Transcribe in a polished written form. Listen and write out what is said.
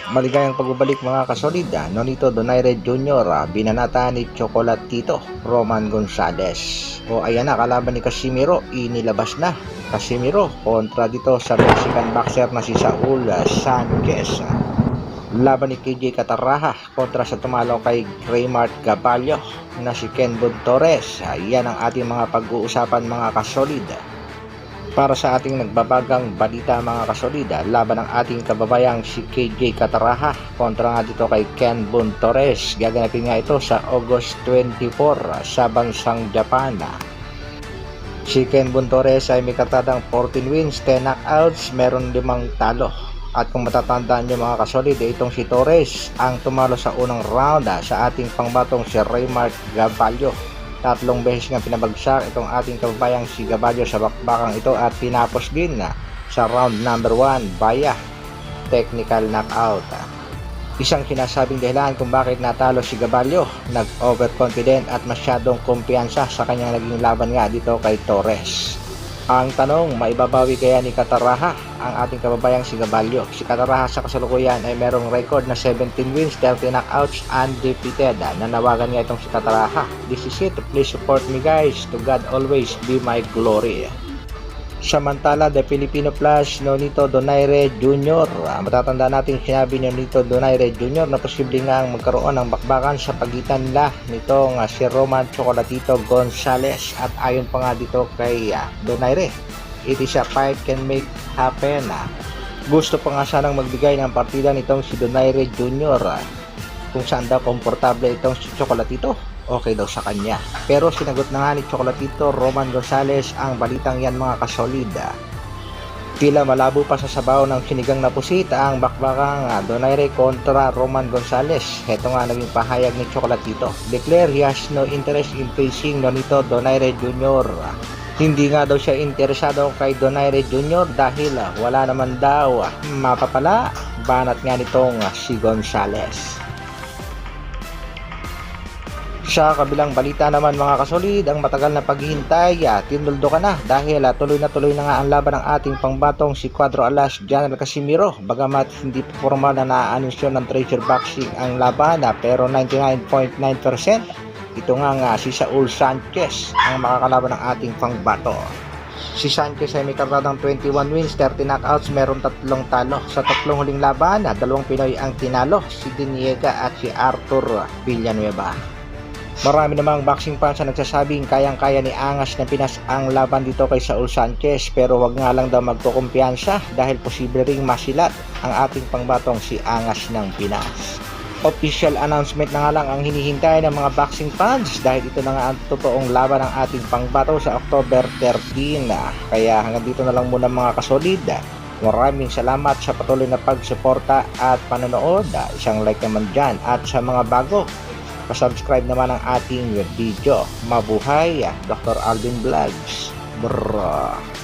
Maligayang pagbabalik mga kasolid, Nonito Donaire Jr. Binanata ni Chocolatito Roman Gonzalez. O ayan na, kalaban ni Casimiro, inilabas na. Casimiro kontra dito sa Mexican boxer na si Saul Sanchez. Laban ni KJ Cataraha kontra sa tumalo kay Raymart Gaballo na si Ken Torres. Yan ang ating mga pag-uusapan mga kasolid. Para sa ating nagbabagang balita mga kasolida, laban ng ating kababayang si KJ Cataraha kontra nga dito kay Ken Torres. Gaganapin nga ito sa August 24 sa bansang Japan. Si Ken Torres ay may katadang 14 wins, 10 knockouts, meron 5 talo. At kung matatandaan nyo mga kasolida, itong si Torres ang tumalo sa unang round sa ating pangbatong si Raymart Gaballo. 3 beses nga pinabagsak itong ating kababayang si Gaballo sa bakbakang ito at pinapos din sa round number 1 via technical knockout. Isang sinasabing dahilan kung bakit natalo si Gaballo, nag-overconfident at masyadong kumpiyansa sa kanyang naging laban nga dito kay Torres. Ang tanong, maibabawi kaya ni Cataraha ang ating kababayang si Gaballo? Si Cataraha sa kasalukuyan ay merong record na 17 wins, 30 knockouts, undefeated. Nanawagan nga itong si Cataraha. This is it. Please support me guys. To God always be my glory. Samantala, The Filipino Plus, Nonito Donaire Jr. Matatanda natin sinabi ni Nonito Donaire Jr. na posible nga ang magkaroon ng bakbakan sa pagitan nila nitong si Roman Chocolatito Gonzalez. At ayon pa nga dito kay Donaire, it is a fight can make happen. Gusto pa nga sanang magbigay ng partida nitong si Donaire Jr. Kung saan daw komportable itong si Chocolatito, okay daw sa kanya. Pero sinagot na nga ni Chocolatito Roman Gonzalez ang balitang yan mga kasolida. Tila malabo pa sa sabaw ng sinigang na pusit ang bakbakang Donaire kontra Roman Gonzalez. Heto nga naging pahayag ni Chocolatito. Declare he has no interest in facing Nonito Donaire Jr. Hindi nga daw siya interesado kay Donaire Jr. dahil wala naman daw mapapala. Banat nga nitong si Gonzalez. Sa kabilang balita naman mga kasolid, ang matagal na paghihintay tinuldo ka na dahil tuloy na nga ang laban ng ating pangbatong si Cuadro Alas General Casimiro. Bagamat hindi formal na naaanunsyo ng Treasure Boxing ang laban, pero 99.9% ito nga si Saul Sanchez ang makakalaban ng ating pangbato. Si Sanchez ay may kartadang 21 wins, 30 knockouts, meron 3 talo. Sa 3 huling laban, 2 Pinoy ang tinalo, si Diniega at si Arthur Villanueva. Marami namang boxing fans na nagsasabing kayang-kaya ni Angas ng Pinas ang laban dito kay Saul Sanchez, pero wag nga lang daw magkukumpiyansa dahil posible ring masilat ang ating pangbatong si Angas ng Pinas. Official announcement na nga lang ang hinihintay ng mga boxing fans dahil ito na nga ang totoong laban ng ating pangbato sa October 13. Kaya hanggang dito na lang muna mga kasolid. Maraming salamat sa patuloy na pagsuporta at panonood. Isang like naman dyan, at sa mga bago, pa-subscribe naman ang ating video. Mabuhay, Dr. Alvin Vlogs. Brrrr.